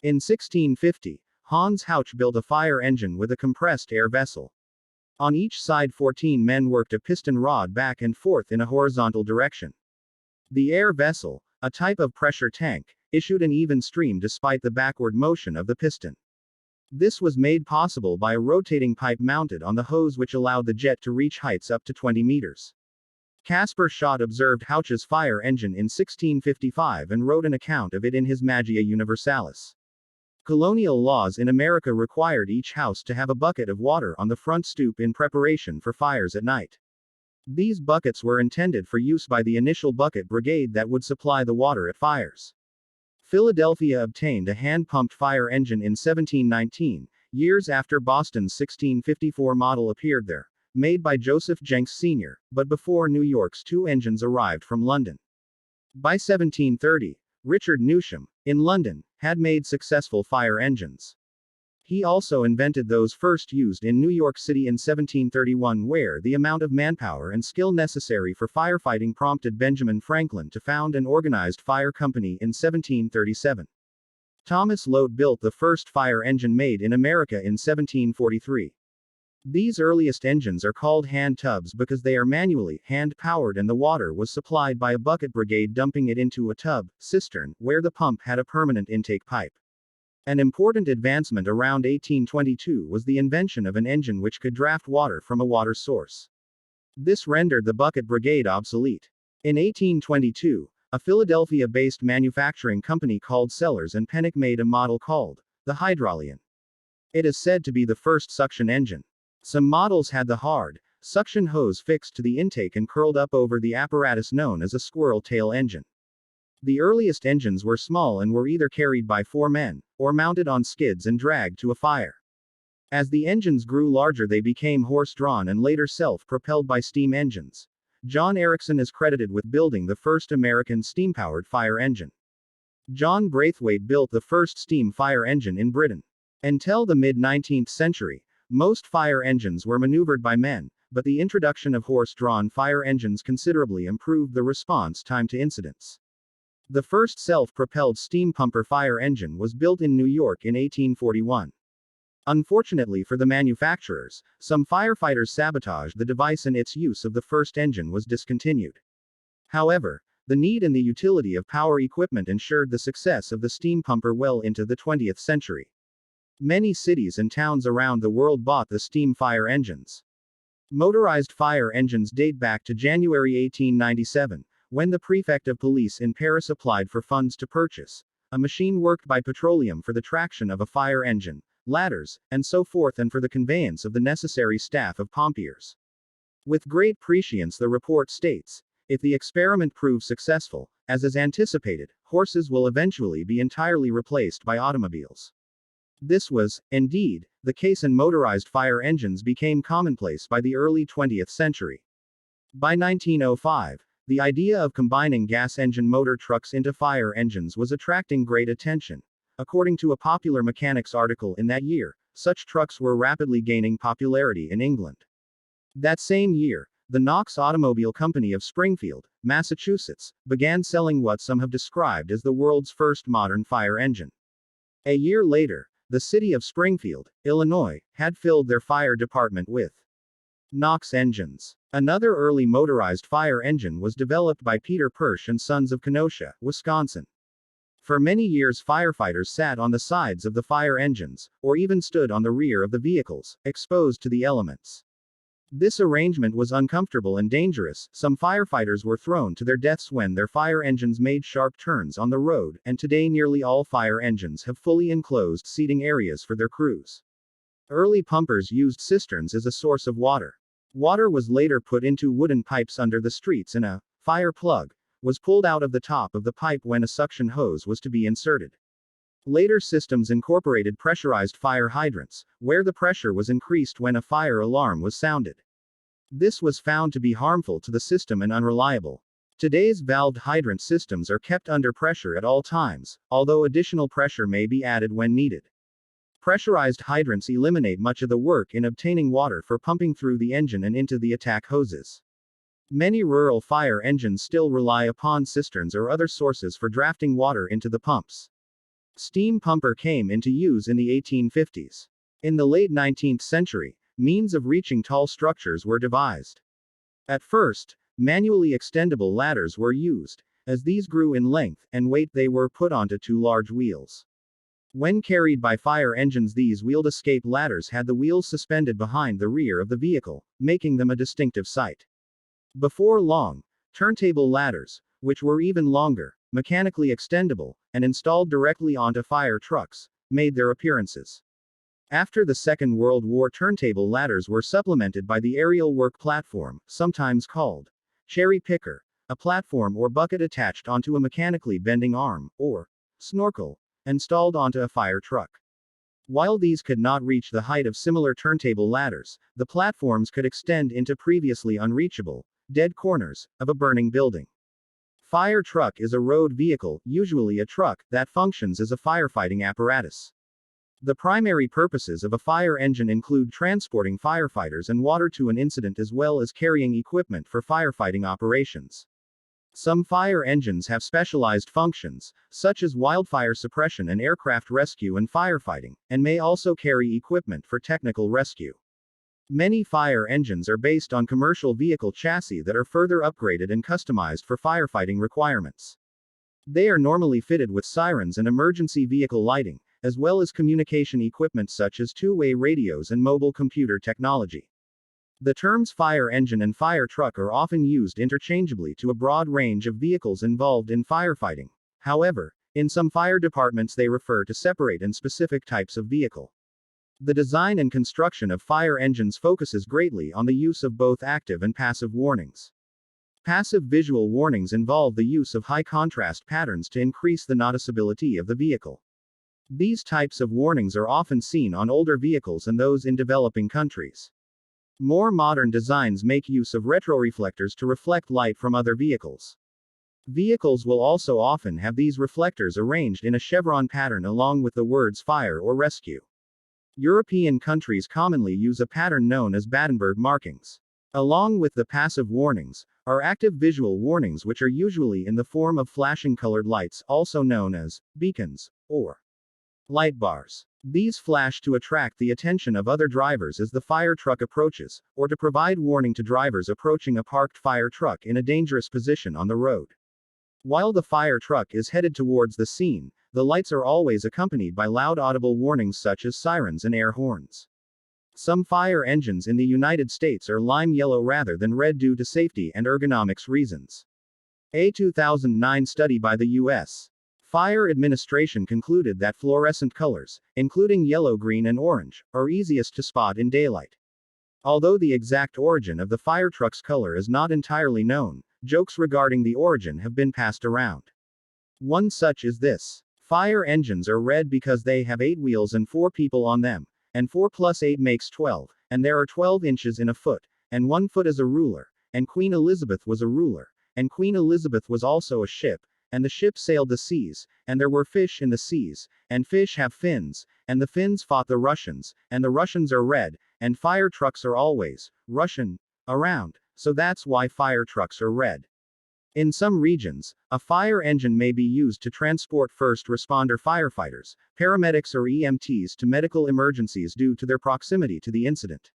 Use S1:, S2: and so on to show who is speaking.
S1: In 1650, Hans Hauch built a fire engine with a compressed air vessel. On each side 14 men worked a piston rod back and forth in a horizontal direction. The air vessel, a type of pressure tank, issued an even stream despite the backward motion of the piston. This was made possible by a rotating pipe mounted on the hose which allowed the jet to reach heights up to 20 meters. Caspar Schott observed Hauch's fire engine in 1655 and wrote an account of it in his Magia Universalis. Colonial laws in America required each house to have a bucket of water on the front stoop in preparation for fires at night. These buckets were intended for use by the initial bucket brigade that would supply the water at fires. Philadelphia obtained a hand-pumped fire engine in 1719, years after Boston's 1654 model appeared there, made by Joseph Jenks Sr., but before New York's two engines arrived from London. By 1730, Richard Newsham, in London, had made successful fire engines. He also invented those first used in New York City in 1731, where the amount of manpower and skill necessary for firefighting prompted Benjamin Franklin to found an organized fire company in 1737. Thomas Lote built the first fire engine made in America in 1743. These earliest engines are called hand tubs because they are manually hand-powered and the water was supplied by a bucket brigade dumping it into a tub, cistern, where the pump had a permanent intake pipe. An important advancement around 1822 was the invention of an engine which could draft water from a water source. This rendered the bucket brigade obsolete. In 1822, a Philadelphia-based manufacturing company called Sellers and Pennock made a model called the Hydraulian. It is said to be the first suction engine. Some models had the hard, suction hose fixed to the intake and curled up over the apparatus known as a squirrel tail engine. The earliest engines were small and were either carried by 4 men, or mounted on skids and dragged to a fire. As the engines grew larger they became horse-drawn and later self-propelled by steam engines. John Ericsson is credited with building the first American steam-powered fire engine. John Braithwaite built the first steam fire engine in Britain. Until the mid-19th century, most fire engines were maneuvered by men, but the introduction of horse-drawn fire engines considerably improved the response time to incidents. The first self-propelled steam pumper fire engine was built in New York in 1841. Unfortunately for the manufacturers, some firefighters sabotaged the device and its use of the first engine was discontinued. However, the need and the utility of power equipment ensured the success of the steam pumper well into the 20th century. Many cities and towns around the world bought the steam fire engines. Motorized fire engines date back to January 1897. When the prefect of police in Paris applied for funds to purchase a machine worked by petroleum for the traction of a fire engine, ladders, and so forth, and for the conveyance of the necessary staff of pompiers. With great prescience the report states, if the experiment proves successful, as is anticipated, horses will eventually be entirely replaced by automobiles. This was, indeed, the case and motorized fire engines became commonplace by the early 20th century. By 1905, the idea of combining gas engine motor trucks into fire engines was attracting great attention. According to a Popular Mechanics article in that year, such trucks were rapidly gaining popularity in England. That same year, the Knox Automobile Company of Springfield, Massachusetts, began selling what some have described as the world's first modern fire engine. A year later, the city of Springfield, Illinois, had filled their fire department with Knox engines. Another early motorized fire engine was developed by Peter Persh and Sons of Kenosha, Wisconsin. For many years firefighters sat on the sides of the fire engines, or even stood on the rear of the vehicles, exposed to the elements. This arrangement was uncomfortable and dangerous. Some firefighters were thrown to their deaths when their fire engines made sharp turns on the road, and today nearly all fire engines have fully enclosed seating areas for their crews. Early pumpers used cisterns as a source of water. Water was later put into wooden pipes under the streets and a fire plug was pulled out of the top of the pipe when a suction hose was to be inserted. Later systems incorporated pressurized fire hydrants, where the pressure was increased when a fire alarm was sounded. This was found to be harmful to the system and unreliable. Today's valved hydrant systems are kept under pressure at all times, although additional pressure may be added when needed. Pressurized hydrants eliminate much of the work in obtaining water for pumping through the engine and into the attack hoses. Many rural fire engines still rely upon cisterns or other sources for drafting water into the pumps. Steam pumper came into use in the 1850s. In the late 19th century, means of reaching tall structures were devised. At first, manually extendable ladders were used. As these grew in length and weight, they were put onto two large wheels. When carried by fire engines, these wheeled escape ladders had the wheels suspended behind the rear of the vehicle, making them a distinctive sight. Before long, turntable ladders, which were even longer, mechanically extendable, and installed directly onto fire trucks, made their appearances. After the Second World War, turntable ladders were supplemented by the aerial work platform, sometimes called cherry picker, a platform or bucket attached onto a mechanically bending arm, or snorkel, installed onto a fire truck. While these could not reach the height of similar turntable ladders, the platforms could extend into previously unreachable, dead corners of a burning building. Fire truck is a road vehicle, usually a truck, that functions as a firefighting apparatus. The primary purposes of a fire engine include transporting firefighters and water to an incident, as well as carrying equipment for firefighting operations. Some fire engines have specialized functions, such as wildfire suppression and aircraft rescue and firefighting, and may also carry equipment for technical rescue. Many fire engines are based on commercial vehicle chassis that are further upgraded and customized for firefighting requirements. They are normally fitted with sirens and emergency vehicle lighting, as well as communication equipment such as two-way radios and mobile computer technology. The terms fire engine and fire truck are often used interchangeably to a broad range of vehicles involved in firefighting. However, in some fire departments they refer to separate and specific types of vehicle. The design and construction of fire engines focuses greatly on the use of both active and passive warnings. Passive visual warnings involve the use of high contrast patterns to increase the noticeability of the vehicle. These types of warnings are often seen on older vehicles and those in developing countries. More modern designs make use of retroreflectors to reflect light from other vehicles. Vehicles will also often have these reflectors arranged in a chevron pattern along with the words fire or rescue. European countries commonly use a pattern known as Badenburg markings. Along with the passive warnings, are active visual warnings, which are usually in the form of flashing colored lights, also known as beacons or light bars. These flash to attract the attention of other drivers as the fire truck approaches, or to provide warning to drivers approaching a parked fire truck in a dangerous position on the road. While the fire truck is headed towards the scene, the lights are always accompanied by loud audible warnings such as sirens and air horns. Some fire engines in the United States are lime yellow rather than red due to safety and ergonomics reasons. A 2009 study by the U.S. Fire Administration concluded that fluorescent colors, including yellow, green, and orange, are easiest to spot in daylight. Although the exact origin of the fire truck's color is not entirely known, jokes regarding the origin have been passed around. One such is this: fire engines are red because they have 8 wheels and 4 people on them, and 4 plus 8 makes 12, and there are 12 inches in a foot, and 1 foot is a ruler, and Queen Elizabeth was a ruler, and Queen Elizabeth was also a ship, and the ship sailed the seas, and there were fish in the seas, and fish have fins, and the Finns fought the Russians, and the Russians are red, and fire trucks are always Russian around, so that's why fire trucks are red. In some regions, a fire engine may be used to transport first responder firefighters, paramedics, or EMTs to medical emergencies due to their proximity to the incident.